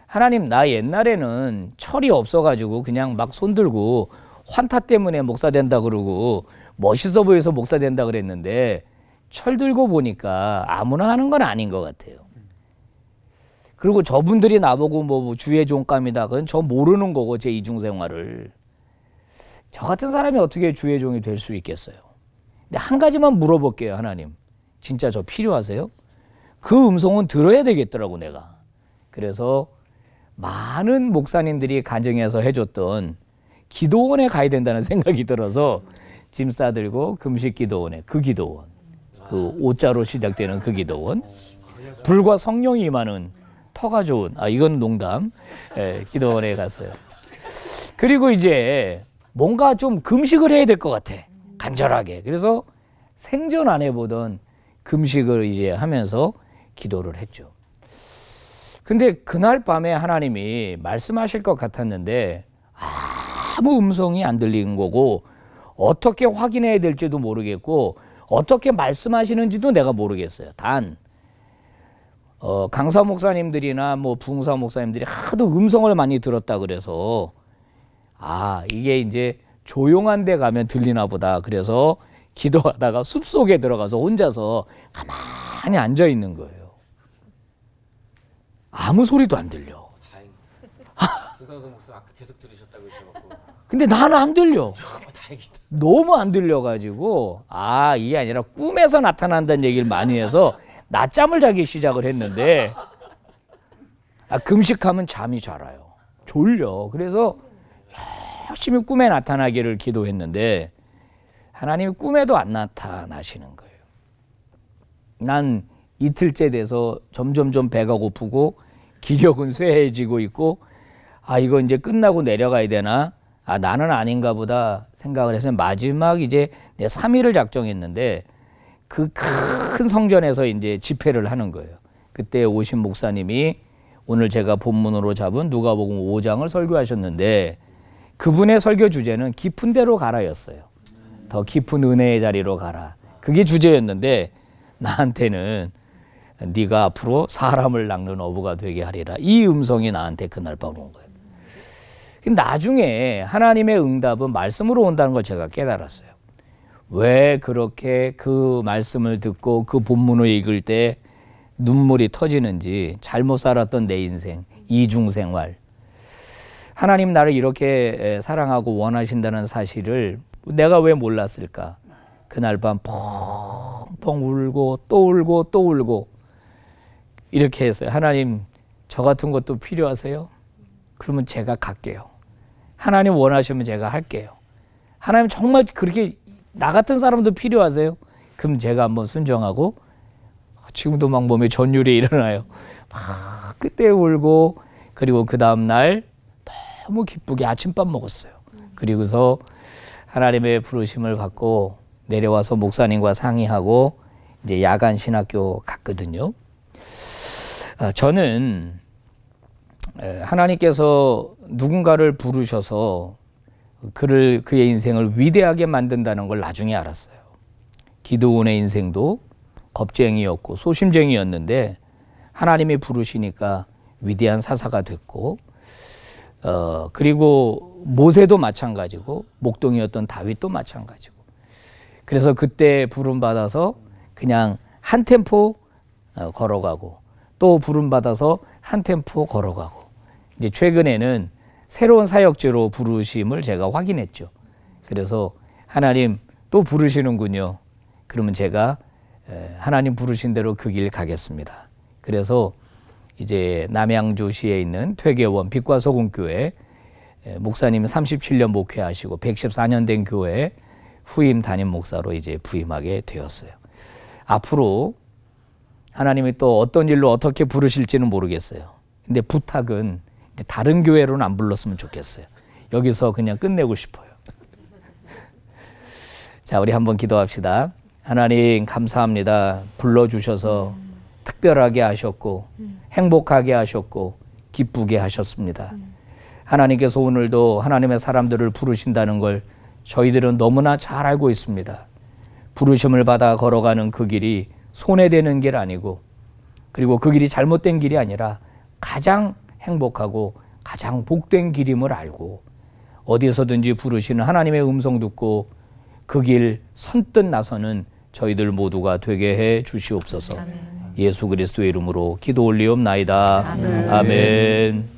하나님, 나 옛날에는 철이 없어가지고 그냥 막 손들고 환타 때문에 목사 된다 그러고 멋있어 보여서 목사 된다 그랬는데 철 들고 보니까 아무나 하는 건 아닌 것 같아요. 그리고 저분들이 나보고 뭐 주의 종감이다. 그건 저 모르는 거고 제 이중생활을. 저 같은 사람이 어떻게 주의 종이 될 수 있겠어요. 근데 한 가지만 물어볼게요. 하나님. 진짜 저 필요하세요? 그 음성은 들어야 되겠더라고 내가. 그래서 많은 목사님들이 간증해서 해줬던 기도원에 가야 된다는 생각이 들어서 짐 싸들고 금식 기도원에 그 기도원. 그 5자로 시작되는 그 기도원. 불과 성령이 임하는 터가 좋은, 이건 농담. 기도원에 갔어요. 그리고 이제 뭔가 좀 금식을 해야 될 것 같아. 간절하게. 그래서 생전 안 해보던 금식을 이제 하면서 기도를 했죠. 근데 그날 밤에 하나님이 말씀하실 것 같았는데 아무 음성이 안 들리는 거고 어떻게 확인해야 될지도 모르겠고 어떻게 말씀하시는지도 내가 모르겠어요. 단 강사 목사님들이나 뭐 부흥사 목사님들이 하도 음성을 많이 들었다 그래서 이게 이제 조용한 데 가면 들리나 보다. 그래서 기도하다가 숲속에 들어가서 혼자서 가만히 앉아 있는 거예요. 아무 소리도 안 들려. 그강서 목사 아까 계속 들으셨다고 하셔갖고. 근데 나는 안 들려. 너무 안 들려가지고 이게 아니라 꿈에서 나타난다는 얘기를 많이 해서 낮잠을 자기 시작을 했는데 금식하면 잠이 잘 와요. 졸려. 그래서 열심히 꿈에 나타나기를 기도했는데 하나님이 꿈에도 안 나타나시는 거예요. 난 이틀째 돼서 점점점 배가 고프고 기력은 쇠해지고 있고 이거 이제 끝나고 내려가야 되나? 나는 아닌가 보다 생각을 해서 마지막 이제 3일을 작정했는데 그 큰 성전에서 이제 집회를 하는 거예요. 그때 오신 목사님이 오늘 제가 본문으로 잡은 누가복음 5장을 설교하셨는데 그분의 설교 주제는 깊은 데로 가라였어요. 더 깊은 은혜의 자리로 가라. 그게 주제였는데 나한테는 네가 앞으로 사람을 낚는 어부가 되게 하리라. 이 음성이 나한테 그날 밤 온 거예요. 나중에 하나님의 응답은 말씀으로 온다는 걸 제가 깨달았어요. 왜 그렇게 그 말씀을 듣고 그 본문을 읽을 때 눈물이 터지는지 잘못 살았던 내 인생, 이중생활. 하나님 나를 이렇게 사랑하고 원하신다는 사실을 내가 왜 몰랐을까? 그날 밤 펑펑 울고 또 울고 또 울고 이렇게 했어요. 하나님 저 같은 것도 필요하세요? 그러면 제가 갈게요. 하나님 원하시면 제가 할게요. 하나님 정말 그렇게 나 같은 사람도 필요하세요? 그럼 제가 한번 순종하고 지금도 막 몸에 전율이 일어나요. 막 그때 울고 그리고 그 다음 날 너무 기쁘게 아침밥 먹었어요. 그리고서 하나님의 부르심을 받고 내려와서 목사님과 상의하고 이제 야간 신학교 갔거든요. 저는 하나님께서 누군가를 부르셔서 그의 인생을 위대하게 만든다는 걸 나중에 알았어요. 기드온의 인생도 겁쟁이였고 소심쟁이였는데 하나님이 부르시니까 위대한 사사가 됐고 그리고 모세도 마찬가지고 목동이었던 다윗도 마찬가지고 그래서 그때 부름 받아서 그냥 한 템포 걸어가고 또 부름 받아서 한 템포 걸어가고 이제 최근에는 새로운 사역제로 부르심을 제가 확인했죠. 그래서 하나님 또 부르시는군요. 그러면 제가 하나님 부르신 대로 그 길 가겠습니다. 그래서 이제 남양주시에 있는 퇴계원 빛과 소금 교회 목사님 37년 목회하시고 114년 된 교회 후임 담임 목사로 이제 부임하게 되었어요. 앞으로 하나님이 또 어떤 일로 어떻게 부르실지는 모르겠어요. 근데 부탁은 다른 교회로는 안 불렀으면 좋겠어요. 여기서 그냥 끝내고 싶어요. 자, 우리 한번 기도합시다. 하나님 감사합니다. 불러주셔서 특별하게 하셨고 행복하게 하셨고 기쁘게 하셨습니다. 하나님께서 오늘도 하나님의 사람들을 부르신다는 걸 저희들은 너무나 잘 알고 있습니다. 부르심을 받아 걸어가는 그 길이 손해되는 길 아니고 그리고 그 길이 잘못된 길이 아니라 가장 행복하고 가장 복된 길임을 알고 어디서든지 부르시는 하나님의 음성 듣고 그 길 선뜻 나서는 저희들 모두가 되게 해 주시옵소서. 아멘. 예수 그리스도의 이름으로 기도 올리옵나이다. 아멘. 아멘.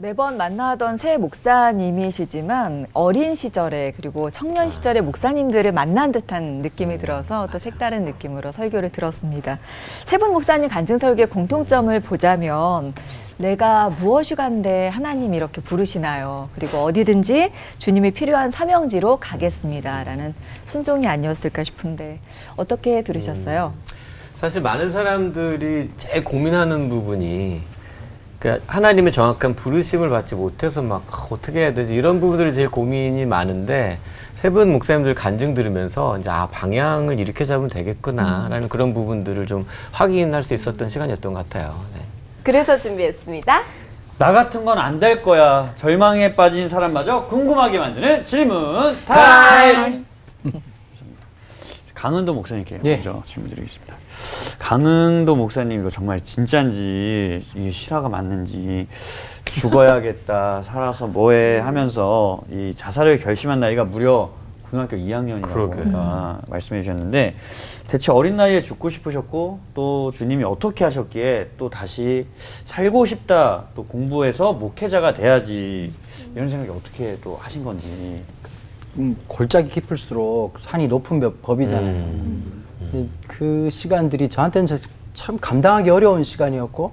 매번 만나던 새 목사님이시지만 어린 시절에 그리고 청년 시절의 목사님들을 만난 듯한 느낌이 들어서 또 색다른 느낌으로 설교를 들었습니다. 세 분 목사님 간증설교의 공통점을 보자면 내가 무엇이 간데 하나님이 이렇게 부르시나요? 그리고 어디든지 주님이 필요한 사명지로 가겠습니다라는 순종이 아니었을까 싶은데 어떻게 들으셨어요? 사실 많은 사람들이 제일 고민하는 부분이 그러니까 하나님의 정확한 부르심을 받지 못해서 막 어떻게 해야 되지 이런 부분들이 제일 고민이 많은데 세 분 목사님들 간증 들으면서 이제 방향을 이렇게 잡으면 되겠구나라는 그런 부분들을 좀 확인할 수 있었던 시간이었던 것 같아요. 네. 그래서 준비했습니다. 나 같은 건 안 될 거야. 절망에 빠진 사람마저 궁금하게 만드는 질문 타임. 강은도 목사님께 먼저 질문 드리겠습니다. 강은도 목사님 이거 정말 진짜인지 이게 실화가 맞는지 죽어야겠다 살아서 뭐해 하면서 이 자살을 결심한 나이가 무려 고등학교 2학년이라고 말씀해 주셨는데 대체 어린 나이에 죽고 싶으셨고 또 주님이 어떻게 하셨기에 또 다시 살고 싶다 또 공부해서 목회자가 돼야지 이런 생각이 어떻게 또 하신 건지. 골짜기 깊을수록 산이 높은 법이잖아요. 그 시간들이 저한테는 참 감당하기 어려운 시간이었고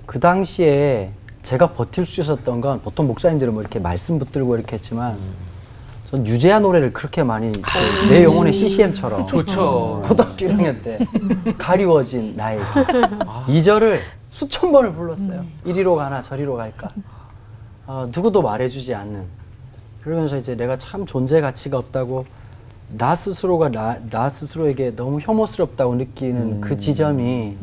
그 당시에 제가 버틸 수 있었던 건 보통 목사님들은 뭐 이렇게 말씀 붙들고 이렇게 했지만 전 유재하 노래를 그렇게 많이 내 영혼의 CCM처럼 좋죠. 고등학교 1학년 때 가리워진 나의 2절을 수천 번을 불렀어요. 이리로 가나 저리로 갈까 누구도 말해주지 않는 그러면서 이제 내가 참 존재 가치가 없다고 나 스스로가 나 스스로에게 너무 혐오스럽다고 느끼는 그 지점이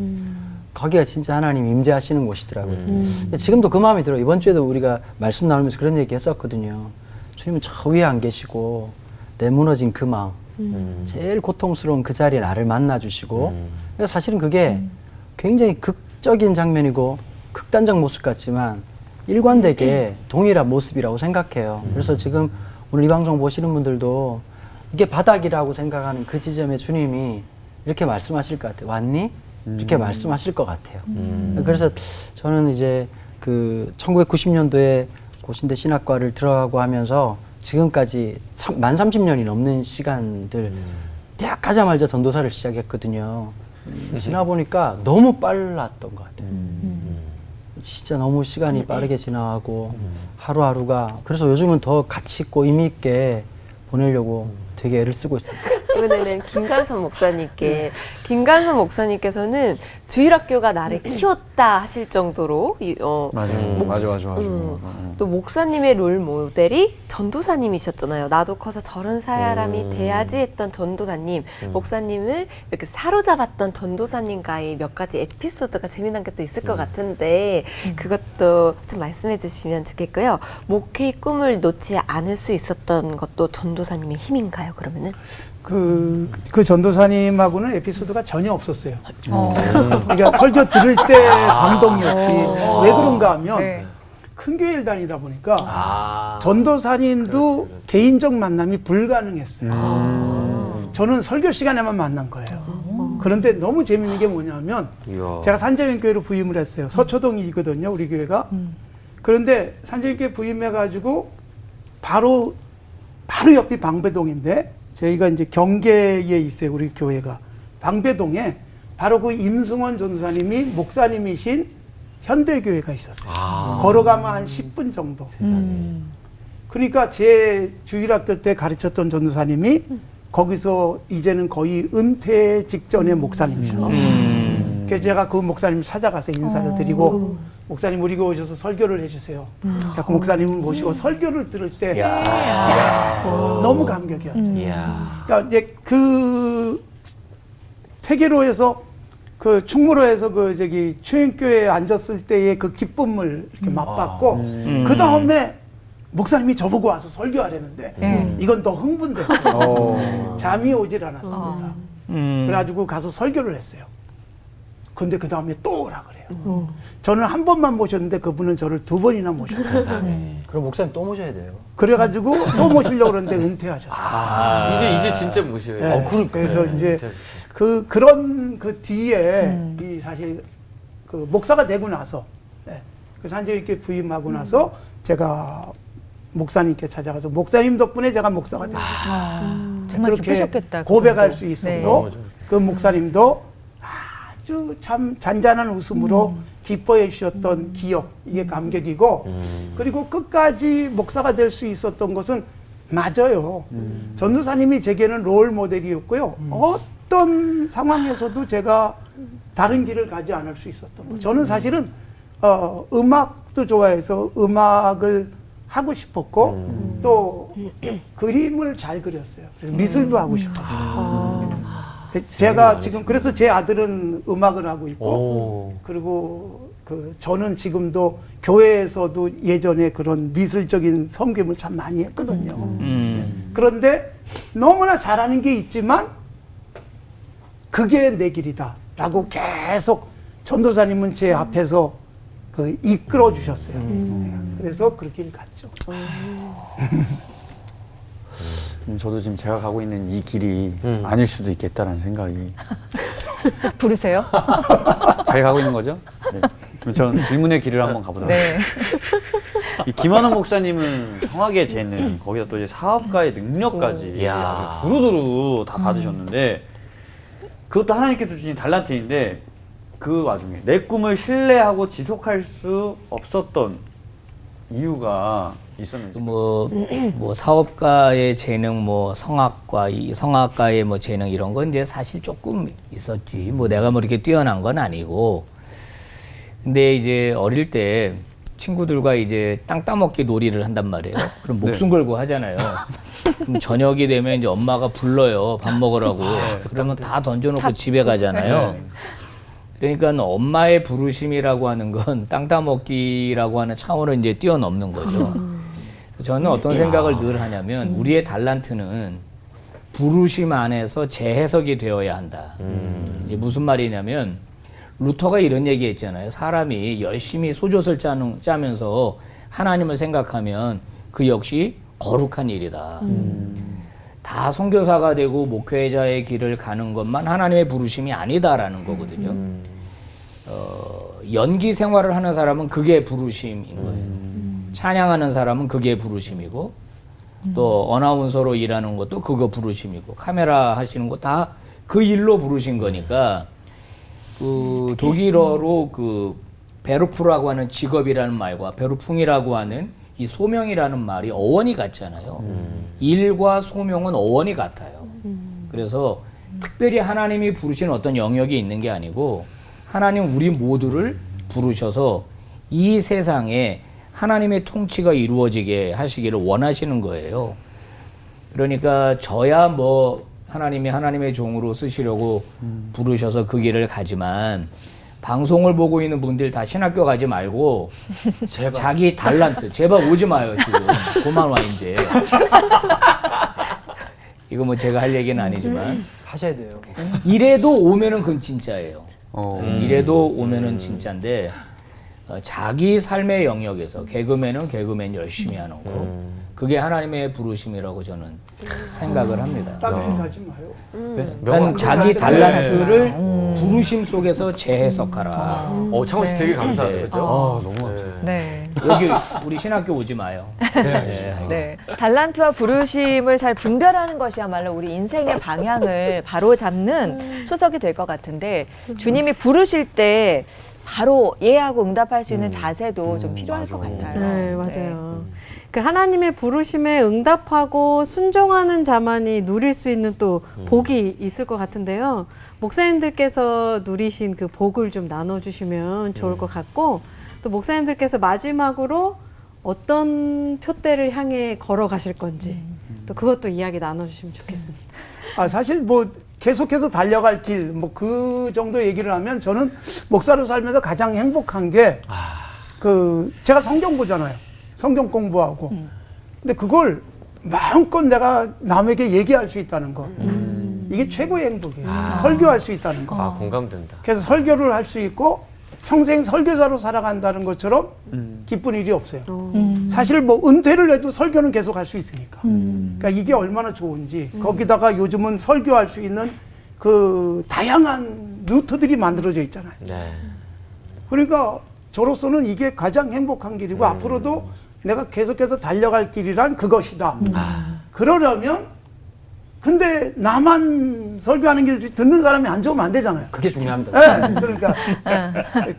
거기가 진짜 하나님 임재하시는 곳이더라고요. 지금도 그 마음이 들어요. 이번 주에도 우리가 말씀 나누면서 그런 얘기 했었거든요. 주님은 저 위에 안 계시고 내 무너진 그 마음 제일 고통스러운 그 자리에 나를 만나주시고 사실은 그게 굉장히 극적인 장면이고 극단적 모습 같지만 일관되게 동일한 모습이라고 생각해요. 그래서 지금 오늘 이 방송 보시는 분들도 이게 바닥이라고 생각하는 그 지점에 주님이 이렇게 말씀하실 것 같아요. 왔니? 이렇게 말씀하실 것 같아요. 그래서 저는 이제 그 1990년도에 고신대 신학과를 들어가고 하면서 지금까지 만 30년이 넘는 시간들 대학 가자마자 전도사를 시작했거든요. 지나 보니까 너무 빨랐던 것 같아요. 진짜 너무 시간이 빠르게 지나가고 하루하루가 그래서 요즘은 더 가치 있고 의미 있게 보내려고 되게 애를 쓰고 있습니다. 이번에는 김관선 목사님께 김관선 목사님께서는 주일학교가 나를 키웠다 하실 정도로 맞아. 또 목사님의 롤 모델이 전도사님이셨잖아요. 나도 커서 저런 사람이 돼야지 했던 전도사님, 목사님을 이렇게 사로잡았던 전도사님과의 몇 가지 에피소드가 재미난 게 또 있을 것 같은데 그것도 좀 말씀해 주시면 좋겠고요. 목회의 꿈을 놓지 않을 수 있었던 것도 전도사님의 힘인가요? 그러면은? 그 전도사님하고는 에피소드가 전혀 없었어요. 그러니까 설교 들을 때 감동이었지. 왜 그런가 하면 큰 교회를 다니다 보니까 전도사님도 개인적 만남이 불가능했어요. 저는 설교 시간에만 만난 거예요. 그런데 너무 재밌는 게 뭐냐면 이야. 제가 산자연교회로 부임을 했어요. 서초동이거든요, 우리 교회가. 그런데 산자연교회 부임해가지고 바로 옆이 방배동인데 저희가 이제 경계에 있어요, 우리 교회가. 방배동에 바로 그 임승원 전도사님이 목사님이신 현대교회가 있었어요. 걸어가면 한 10분 정도. 그러니까 제 주일학교 때 가르쳤던 전도사님이 거기서 이제는 거의 은퇴 직전의 목사님이셨어요. 그래서 제가 그 목사님 찾아가서 인사를 드리고 목사님 우리 교회 오셔서 설교를 해주세요. 그 목사님을 모시고 설교를 들을 때 너무 감격이었어요. 이야. 그러니까 이제 그 퇴계로에서 그 충무로에서 그 저기 추행교회에 앉았을 때의 그 기쁨을 이렇게 맛봤고 그 다음에 목사님이 저보고 와서 설교하려는데 이건 더 흥분됐어요. 잠이 오질 않았습니다. 그래가지고 가서 설교를 했어요. 근데 그 다음에 또 오라 그래요. 저는 한 번만 모셨는데 그분은 저를 2번이나 모셨어요. 그럼 목사님 또 모셔야 돼요. 그래가지고 또 모시려고 그러는데 은퇴하셨어요. 이제 진짜 모셔요. 네. 그래서 이제 그런 그 뒤에 이 사실 그 목사가 되고 나서 그 산자교회 부임하고 나서 제가 목사님께 찾아가서 목사님 덕분에 제가 목사가 됐어요. 정말 그렇게 기쁘셨겠다. 고백할 수 있어도 네. 그 목사님도 아주 참 잔잔한 웃음으로 기뻐해 주셨던 기억, 이게 감격이고 그리고 끝까지 목사가 될 수 있었던 것은 맞아요. 전도사님이 제게는 롤 모델이었고요. 어떤 상황에서도 제가 다른 길을 가지 않을 수 있었던 거예요. 저는 사실은 음악도 좋아해서 음악을 하고 싶었고 또 그림을 잘 그렸어요. 그래서 미술도 하고 싶었어요. 제가 지금 그래서 제 아들은 음악을 하고 있고 그리고 그 저는 지금도 교회에서도 예전에 그런 미술적인 섬김을 참 많이 했거든요. 그런데 너무나 잘하는 게 있지만 그게 내 길이다라고 계속 전도사님은 제 앞에서 그 이끌어 주셨어요. 그래서 그 길 갔죠. 저도 지금 제가 가고 있는 이 길이 아닐 수도 있겠다라는 생각이. 부르세요? 잘 가고 있는 거죠? 네. 그럼 전 질문의 길을 한번 가보도록 네. 이 김한원 목사님은 성악의 재능, 거기다 또 이제 사업가의 능력까지 아주 두루두루 다 받으셨는데 그것도 하나님께서 주신 달란트인데 그 와중에 내 꿈을 신뢰하고 지속할 수 없었던 이유가 있었는지. 뭐 사업가의 재능, 뭐 성악가의 뭐 재능 이런 건 이제 사실 조금 있었지. 뭐 내가 뭐 이렇게 뛰어난 건 아니고. 근데 이제 어릴 때 친구들과 이제 땅 따먹기 놀이를 한단 말이에요. 그럼 목숨 걸고 하잖아요. 그럼 저녁이 되면 이제 엄마가 불러요. 밥 먹으라고. 그러면 다 던져놓고 집에 가잖아요. 그러니까 엄마의 부르심이라고 하는 건 땅 따먹기라고 하는 차원을 이제 뛰어넘는 거죠. 저는 어떤 생각을 늘 하냐면 우리의 달란트는 부르심 안에서 재해석이 되어야 한다. 이제 무슨 말이냐면 루터가 이런 얘기 했잖아요. 사람이 열심히 소젖을 짜면서 하나님을 생각하면 그 역시 거룩한 일이다. 다 선교사가 되고 목회자의 길을 가는 것만 하나님의 부르심이 아니다라는 거거든요. 연기 생활을 하는 사람은 그게 부르심인 거예요. 찬양하는 사람은 그게 부르심이고 또 어나운서로 일하는 것도 그거 부르심이고 카메라 하시는 거 다 그 일로 부르신 거니까 그 독일어로 그 베루프라고 하는 직업이라는 말과 베루풍이라고 하는 이 소명이라는 말이 어원이 같잖아요. 일과 소명은 어원이 같아요. 그래서 특별히 하나님이 부르신 어떤 영역이 있는 게 아니고 하나님 우리 모두를 부르셔서 이 세상에 하나님의 통치가 이루어지게 하시기를 원하시는 거예요. 그러니까 저야 뭐 하나님이 하나님의 종으로 쓰시려고 부르셔서 그 길을 가지만 방송을 보고 있는 분들 다 신학교 가지 말고 제발. 자기 달란트 제발 오지 마요 지금 그만 와 이제 이거 뭐 제가 할 얘기는 아니지만 하셔야 돼요. 이래도 오면은 그건 진짜예요. 이래도 오면은 진짜인데 자기 삶의 영역에서 개그맨은 개그맨 열심히 하는 거 그게 하나님의 부르심이라고 저는 생각을 합니다. 딴 생각하지 마요. 그러니까 자기 달란트를 부르심 속에서 재해석하라. 창호 씨 되게 감사하죠. 네. 그죠? 너무 감사해요. 네. 여기 우리 신학교 오지 마요. 네. 네. 달란트와 부르심을 잘 분별하는 것이야말로 우리 인생의 방향을 바로 잡는 초석이 될 것 같은데 주님이 부르실 때 바로 예하고 응답할 수 있는 자세도 좀 필요할 것 같아요. 네, 맞아요. 그 하나님의 부르심에 응답하고 순종하는 자만이 누릴 수 있는 또 복이 있을 것 같은데요. 목사님들께서 누리신 그 복을 좀 나눠주시면 좋을 것 같고, 또 목사님들께서 마지막으로 어떤 표대를 향해 걸어가실 건지 또 그것도 이야기 나눠주시면 좋겠습니다. 사실 뭐 계속해서 달려갈 길, 뭐 그 정도 얘기를 하면 저는 목사로 살면서 가장 행복한 게 제가 성경 보잖아요. 성경 공부하고. 근데 그걸 마음껏 내가 남에게 얘기할 수 있다는 거. 이게 최고의 행복이에요. 설교할 수 있다는 거. 공감된다. 그래서 설교를 할 수 있고 평생 설교자로 살아간다는 것처럼 기쁜 일이 없어요. 사실 뭐 은퇴를 해도 설교는 계속 할 수 있으니까. 그러니까 이게 얼마나 좋은지. 거기다가 요즘은 설교할 수 있는 그 다양한 루트들이 만들어져 있잖아요. 네. 그러니까 저로서는 이게 가장 행복한 길이고 앞으로도 내가 계속해서 달려갈 길이란 그것이다. 그러려면 근데 나만 설교하는 게 듣는 사람이 안 좋으면 안 되잖아요. 그게 중요합니다. 네, 그러니까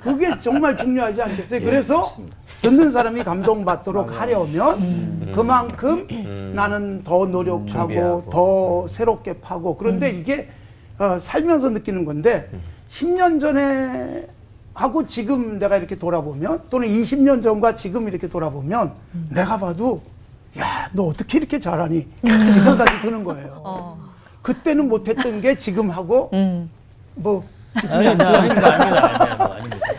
그게 정말 중요하지 않겠어요? 그래서 듣는 사람이 감동받도록 하려면 그만큼 나는 더 노력하고 준비하고. 더 새롭게 파고 그런데 이게 살면서 느끼는 건데 10년 전에 하고 지금 내가 이렇게 돌아보면 또는 20년 전과 지금 이렇게 돌아보면 내가 봐도 야, 너 어떻게 이렇게 잘하니? 이 생각이 드는 거예요. 그때는 못했던 게 지금 하고 뭐 아닙니다.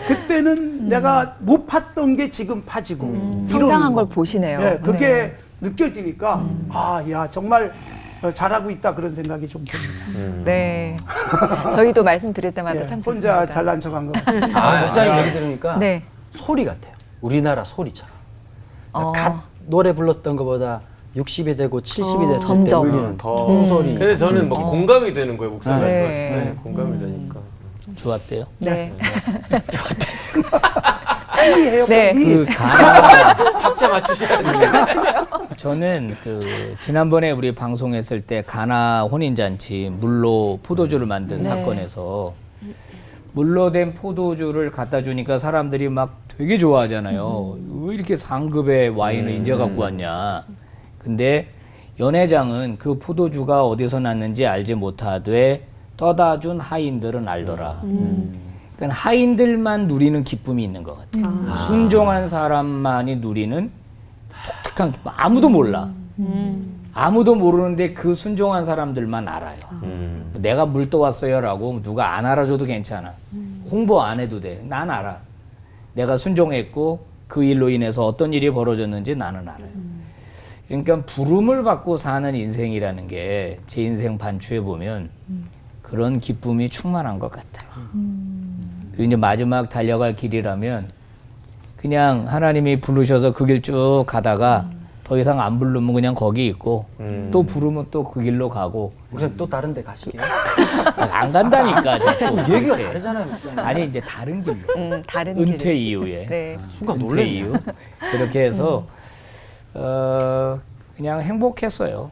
그때는 내가 못 팠던 게 지금 파지고 성장한 걸 보시네요. 네, 그게 느껴지니까 야 정말 잘하고 있다 그런 생각이 좀 듭니다. 네. 저희도 말씀드릴 때마다 참 좋습니다. 혼자 잘난 척한 거. 목사님 얘기 들으니까 네. 소리 같아요. 우리나라 소리처럼. 어. 갓 노래 불렀던 것보다 60이 되고 70이 됐을 때 점점. 울리는 통소리. 그래서 저는 뭐 공감이 되는 거예요, 목사 말씀하실 네. 때. 공감이 되니까. 좋았대요. 네. 빨리 해요. 네. 빨리. 그 가나 박자 맞추셔야 돼요. 저는 그 지난번에 우리 방송했을 때 가나 혼인잔치 물로 포도주를 만든 사건에서 물로 된 포도주를 갖다 주니까 사람들이 막 되게 좋아하잖아요. 왜 이렇게 상급의 와인을 이제 갖고 왔냐. 근데 연회장은 그 포도주가 어디서 났는지 알지 못하되 떠다 준 하인들은 알더라. 그러니까 하인들만 누리는 기쁨이 있는 것 같아요. 순종한 사람만이 누리는 독특한 기쁨. 아무도 몰라. 아무도 모르는데 그 순종한 사람들만 알아요. 내가 물 떠왔어요라고 누가 안 알아줘도 괜찮아. 홍보 안 해도 돼. 난 알아. 내가 순종했고 그 일로 인해서 어떤 일이 벌어졌는지 나는 알아요. 그러니까 부름을 받고 사는 인생이라는 게 제 인생 반추에 보면 그런 기쁨이 충만한 것 같아요. 그리고 이제 마지막 달려갈 길이라면 그냥 하나님이 부르셔서 그 길 쭉 가다가 더 이상 안 부르면 그냥 거기 있고 또 부르면 또 그 길로 가고 목사님 또 다른 데 가시게요? 안 간다니까 자꾸. 얘기가 그렇게. 다르잖아요. 목사님. 아니 이제 다른 길로 다른 은퇴 길. 이후에 네. 순간 은퇴 놀랐네. 이후 그렇게 해서 그냥 행복했어요.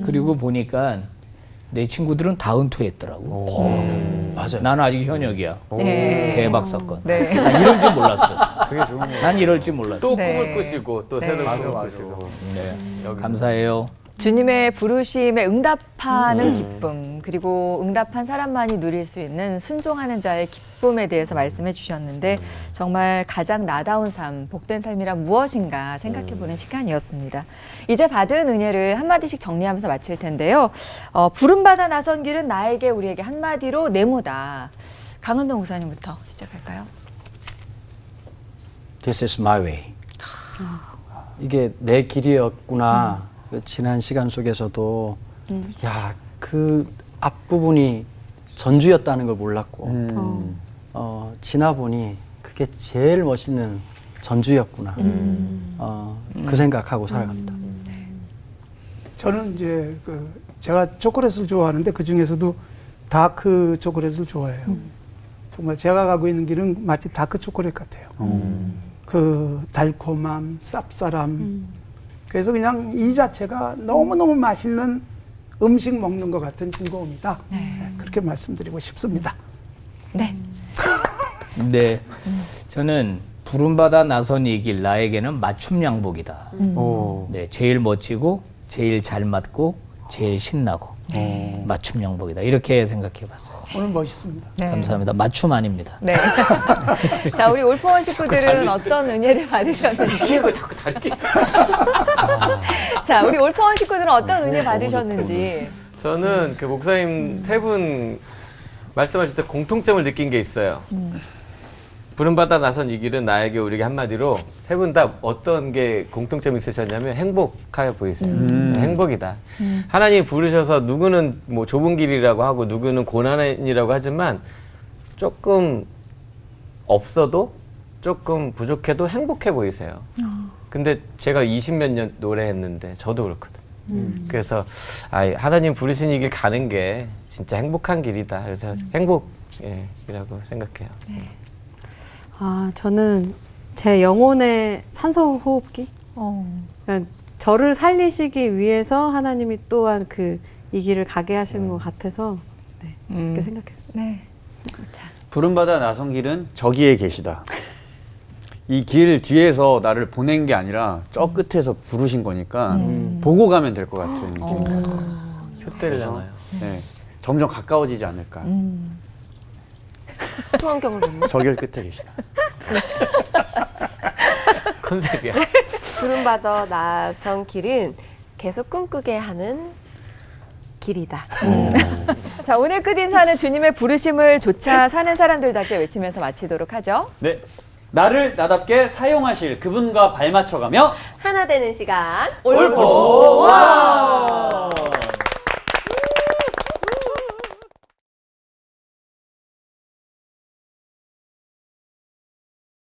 그리고 보니까 내 친구들은 다 은퇴했더라고. 맞아요. 나는 아직 현역이야. 네. 대박 사건. 네. 난 이럴 줄 몰랐어. 그게 좋은 거. 난 이럴 줄 몰랐어. 또 네. 꿈을 꾸시고 또 새로운 꿈을 꾸시고. 네. 감사해요. 주님의 부르심에 응답하는 기쁨, 그리고 응답한 사람만이 누릴 수 있는 순종하는 자의 기쁨에 대해서 말씀해 주셨는데 정말 가장 나다운 삶, 복된 삶이란 무엇인가 생각해보는 시간이었습니다. 이제 받은 은혜를 한마디씩 정리하면서 마칠 텐데요. 부름받아 나선 길은 나에게 우리에게 한마디로 네모다. 강은동 목사님부터 시작할까요? This is my way. 이게 내 길이었구나. 그 지난 시간 속에서도 야, 그 앞부분이 전주였다는 걸 몰랐고 지나보니 그게 제일 멋있는 전주였구나. 그 생각하고 살아갑니다. 저는 이제 제가 초콜릿을 좋아하는데 그 중에서도 다크 초콜릿을 좋아해요. 정말 제가 가고 있는 길은 마치 다크 초콜릿 같아요. 그 달콤함, 쌉쌀함. 그래서 그냥 이 자체가 너무너무 맛있는 음식 먹는 것 같은 즐거움이다. 네, 그렇게 말씀드리고 싶습니다. 네. 네, 저는 부름받아 나선 이 길 나에게는 맞춤 양복이다. 네, 제일 멋지고 제일 잘 맞고 제일 신나고 맞춤 양복이다. 이렇게 생각해봤어요. 오늘 멋있습니다. 네. 감사합니다. 맞춤 아닙니다. 네. 자, 우리 올포원 식구들은 어떤 은혜를 받으셨는지. 자꾸 다르게. 자, 우리 올포원 식구들은 어떤 은혜 받으셨는지. 저는 그 목사님 세 분 말씀하실 때 공통점을 느낀 게 있어요. 부름받아 나선 이 길은 나에게 오르게 한마디로 세 분 다 어떤 게 공통점이 있으셨냐면 행복하여 보이세요. 행복이다. 하나님이 부르셔서 누구는 뭐 좁은 길이라고 하고 누구는 고난이라고 하지만 조금 없어도 조금 부족해도 행복해 보이세요. 근데 제가 20몇 년 노래했는데 저도 그렇거든요. 그래서 하나님 부르신 이 길 가는 게 진짜 행복한 길이다. 그래서 행복이라고 생각해요. 저는 제 영혼의 산소 호흡기. 그러니까 저를 살리시기 위해서 하나님이 또한 이 길을 가게 하시는 것 같아서 그렇게 생각했습니다. 네. 부름받아 나선 길은 저기에 계시다. 이 길 뒤에서 나를 보낸 게 아니라 저 끝에서 부르신 거니까 보고 가면 될 것 같은 느낌입니다. 표대잖아요. 네, 점점 가까워지지 않을까. 투환경을 못 저 길 끝에 계시다. 컨셉이야. 부름받아 나선 길은 계속 꿈꾸게 하는 길이다. 자, 오늘 끝인사는 주님의 부르심을 조차 사는 사람들답게 외치면서 마치도록 하죠. 네, 나를 나답게 사용하실 그분과 발맞춰가며 하나 되는 시간 올포